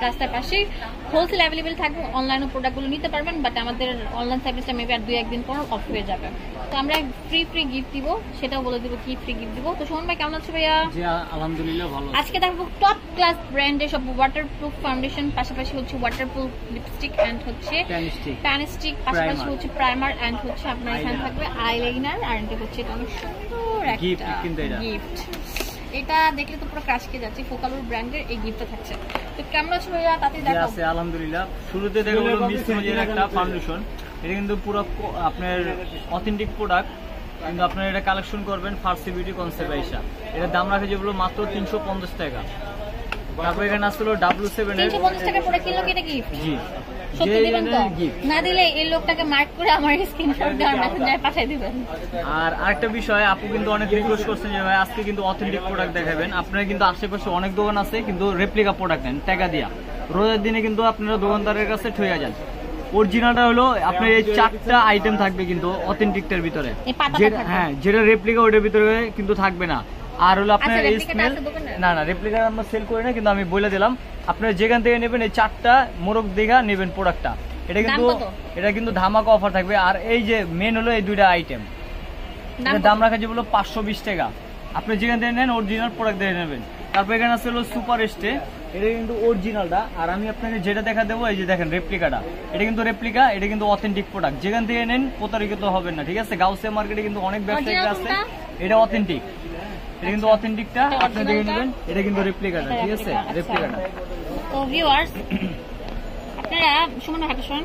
রাস্তার পাশে। Wholesale available থাকবে, অনলাইনে প্রোডাক্টগুলো নিতে পারবেন, বাট আমাদের অনলাইন সার্ভিসটা মেবি আর 2-1 দিন পর অফ হয়ে যাবে। তো আমরা ফ্রি গিফট দিব, সেটাও বলে দিব কি ফ্রি গিফট দিব। তো সুমন ভাই কেমন আছো ভাইয়া? জি আলহামদুলিল্লাহ ভালো। আজকে দেখো টপ ক্লাস ব্র্যান্ডের সব ওয়াটারপ্রুফ ফাউন্ডেশন, পাশাপাশি হচ্ছে ওয়াটারপ্রুফ লিপস্টিক এন্ড হচ্ছে প্যান স্টিক, পাশাপাশি হচ্ছে প্রাইমার এন্ড হচ্ছে আপনার এখানে থাকবে আইলাইনার, আর এটা হচ্ছে এটা অনেক সুন্দর একটা গিফট। এটা দেখলে তো পুরো ক্রাশ খেয়ে যাচ্ছে, ফোকালুর ব্র্যান্ডের এই গিফটটা থাকছে। তো কেমন আছো ভাইয়া? তাতে দেখো আছে আলহামদুলিল্লাহ। শুরুতে দেখো হলো মিস মজির একটা ফাউন্ডেশন, এটা কিন্তু পুরো আপনার অথেন্টিক প্রোডাক্ট, কিন্তু আপনারা এটা কালেকশন করবেন ফার্সি বিউটি কনসেপ্ট আইসা। এটার দাম রাখে যেগুলো মাত্র 350 টাকা। তারপর এখানে আসলো W7 এর 350 টাকা পড়ে কিলো কি এটা গিফট? জি সত্যি দিবেন তো? না দিলে এই লোকটাকে মার্ক করে আমার স্ক্রিনশট দিয়ে আমার মেসেঞ্জারে পাঠিয়ে দিবেন। আর আরেকটা বিষয়, আপু কিন্তু অনেক রিকোয়েস্ট করছেন যে ভাই আজকে কিন্তু অথেন্টিক প্রোডাক্ট দেখাবেন। আপনারা কিন্তু আশেপাশে অনেক দোকান আছে কিন্তু রেপ্লিকা প্রোডাক্ট নেন টাকা দিয়া, রোজার দিনে কিন্তু আপনারা দোকানদারের কাছে ঠকে যান। অরিজিনালটা হলো আপনার এই 4টা আইটেম থাকবে কিন্তু অথেন্টিকটার ভিতরে, হ্যাঁ যেটা রেপ্লিকা ওটার ভিতরে কিন্তু থাকবে না। আর হলো আপনার এই স্মেল, না রেপ্লিকা আমরা সেল করি না, কিন্তু আমি বলে দিলাম আপনারা যেখান থেকে নেবেন এই 4টা মোরগ দেখা নেবেন প্রোডাক্টটা। এটা কিন্তু ধামাকা অফার থাকবে। আর এই যে মেন হলো এই 2টা আইটেম, এটার দাম রাখা যে বলো 520 টাকা। আপনি যেখান থেকে নেন অরিজিনাল প্রোডাক্ট দেখে নেবেন। তারপর এখানে আছে হলো সুপার স্টে, এটা কিন্তু অরিজিনালটা। আর আমি আপনাকে যেটা দেখা দেবো এই যে দেখেন রেপ্লিকাটা, এটা কিন্তু রেপ্লিকা, এটা কিন্তু অথেন্টিক প্রোডাক্ট। যেখান থেকে নেন প্রতারিত হবেন না, ঠিক আছে? গাউসিয়া মার্কেটে কিন্তু অনেক ব্যবসায়ী আছে, এটা অথেন্টিক, এটা কিন্তু অথেন্টিকটা আপনি দেখে নেবেন। এটা কিন্তু রেপ্লিকাটা, ঠিক আছে? রেপ্লিকাটা। তো ভিউয়ার্স আপনারা সুমন হাতে শুনুন,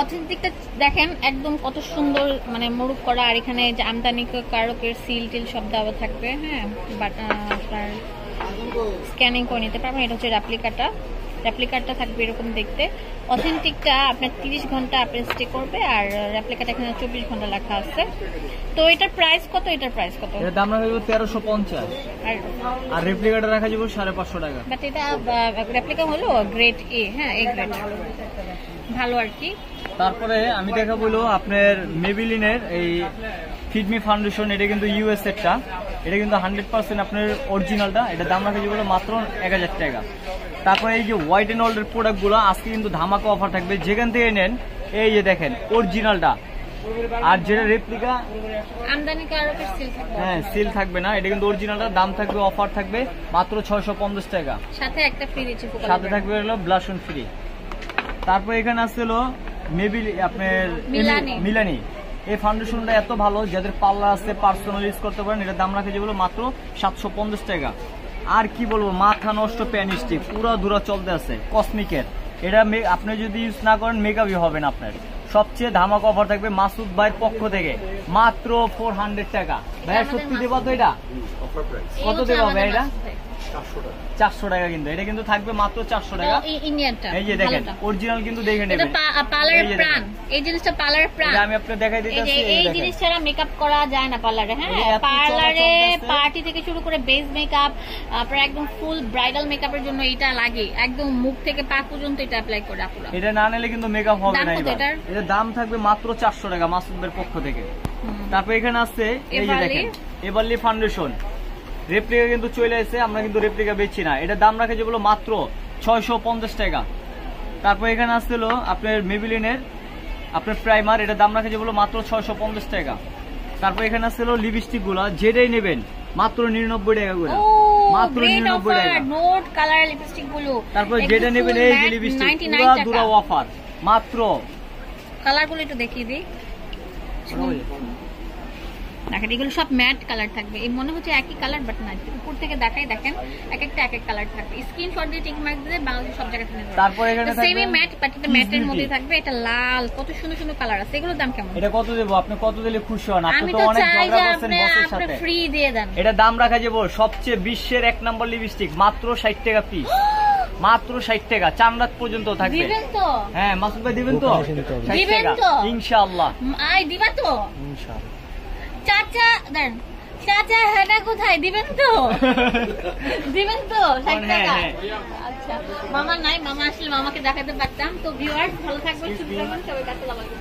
অথেন্টিকটা দেখেন একদম কত সুন্দর, মানে মুরুখ করা। আর এখানে যে আমদানি কারকের সিল টিল সব দেওয়া থাকবে, হ্যাঁ, বাট আপনার স্ক্যানিং করে নিতে পারবেন। এটা হচ্ছে রেপ্লিকাটা থাকবে এরকম দেখতে। অথেন্টিকটা আপনার 30 ঘন্টা আপনি স্টে করবে, আর রেপ্লিকাটা এখানে 24 ঘন্টা লেখা আছে। তো এটার প্রাইস কত? এটার দাম রাখা যাবে 1350, আর রেপ্লিকাটা রাখা যাবে 550 টাকা। বাট এটা রেপ্লিকা হলো গ্রেড এ, হ্যাঁ এ গ্রেড, ভালো আর কি। তারপরে আমি দেখাবো হলো আপনার মেবিলিনের এই ফিডমি ফাউন্ডেশন, এটা কিন্তু ইউএস এরটা, এটা কিন্তু 100% আপনার অরিজিনালটা। এটা দাম রাখা যাবে মাত্র 1000 টাকা। তারপরে এই যে হোয়াইট এন্ড ওল্ডের প্রোডাক্টগুলো আজকে কিন্তু ধামাকা অফার থাকবে, যেখান থেকে নেন এই যে দেখেন অরিজিনালটা। আর যেটা রেপ্লিকা আমদানি কারকের সিল থাকবে, হ্যাঁ সিল থাকবে না, এটা কিন্তু অরিজিনালটা। দাম থাকবে অফার থাকবে মাত্র 650 টাকা, সাথে একটা ফ্রি দিচ্ছি, সাথে থাকবে হলো ব্লাশন ফ্রি। তারপর এখানে আসছে হলো আপনার মিলানি, এই ফাউন্ডেশনটা এত ভালো, যাদের পার্লার আছে পার্সোনাল ইউজ করতে পারেন। এটার দাম রাখে যেগুলো মাত্র 750 টাকা। আর কি বলবো, মাথা নষ্ট প্যান স্টিক পুরো দূরা চলতে আছে কসমিকের, এটা আপনি যদি ইউজ না করেন মেকআপই হবে না আপনার। সবচেয়ে ধামাকা অফার থাকবে মাসুদ ভাইয়ের পক্ষ থেকে মাত্র 400 টাকা। ভাইয়া সত্যি দেবা তো? এটা কত দেবা ভাই? এটা 400 টাকা, কিন্তু এটা কিন্তু থাকবে মাত্র 400 টাকা। এই যে দেখেন অরিজিনাল, কিন্তু দেখে নেবেন এই জিনিসটা পার্লারের প্রাণ। আমি আপনাকে দেখাই দিতেছি, এই জিনিস ছাড়া মেকআপ করা যায় না পার্লারে, হ্যাঁ। পার্লারে পার্টি থেকে শুরু করে বেস মেকআপ, আপনার একদম ফুল ব্রাইডাল মেকআপের জন্য এটা লাগে, একদম মুখ থেকে পা পর্যন্ত এটা অ্যাপ্লাই করে আপুরা। এটা না নিলে কিন্তু মেকআপ হবে না। এটার দাম থাকবে মাত্র 400 টাকা মাসুদ ভাইয়ের পক্ষ থেকে। তারপর এখানে আছে এই যে দেখেন এভারলি ফাউন্ডেশন, রেপ্লিকা কিন্তু চলে আসছে, আমরা কিন্তু রেপ্লিকা বেচছি না। এটার দাম রাখে যেগুলো মাত্র 650 টাকা। তারপর এখানে আসছিল আপনার মেবিলিনের আপনার প্রাইমার, এটার দাম রাখে যেগুলো মাত্র 650 টাকা। তারপর এখানে আসছিল লিপস্টিক গুলা, যেটাই নেবেন মাত্র 99 টাকা করে, মাত্র 99 টাকা নোট কালার লিপস্টিক গুলো। তারপর যেটা নেবেন এই যে লিপস্টিক পুরো দুরা অফার মাত্র। কালার গুলো একটু দেখিয়ে দিই, দেখেন এগুলো সব ম্যাট কালার থাকবে। এই মনে হচ্ছে একই কালার, বাট না, উপর থেকে দেখাই দেখেন এক একটা এক এক কালার থাকবে। স্ক্রিনশট দিয়ে টিক মার্ক দিলে বাংলাদেশের সব জায়গায় নিতে পারবেন। তারপর এখানে থাকবে সেমি ম্যাট, বাট এটা ম্যাটের মধ্যে থাকবে। এটা লাল, কত সুন্দর সুন্দর কালার আছে। এগুলোর দাম কেমন? এটা কত দেব? আপনি কত দিলে খুশি হন? আপনি তো অনেক ঝগড়া করছেন বসের সাথে, আপনি ফ্রি দিয়ে দেন। এটা দাম রাখা যাবে সবচেয়ে বিশ্বের 1 নম্বর লিপস্টিক মাত্র 60 টাকা পিস, মাত্র 60 টাকা, চামড়াত পর্যন্ত থাকবে। দিবেন তো? হ্যাঁ মাসুদ ভাই দিবেন তো? দিবেন তো ইনশাআল্লাহ। আই দিবা তো ইনশাআল্লাহ। চাচা দেন, চাচা হেডা কোথায় দিবেন তো? দিবেন তো 60 টাকা? আচ্ছা মামা নাই, মামা আসলে মামাকে দেখাতে পারতাম। তো ভিউয়ার্স ভালো থাকবেন, সুস্থ থাকবেন, সবাই কাছে লাগাবেন।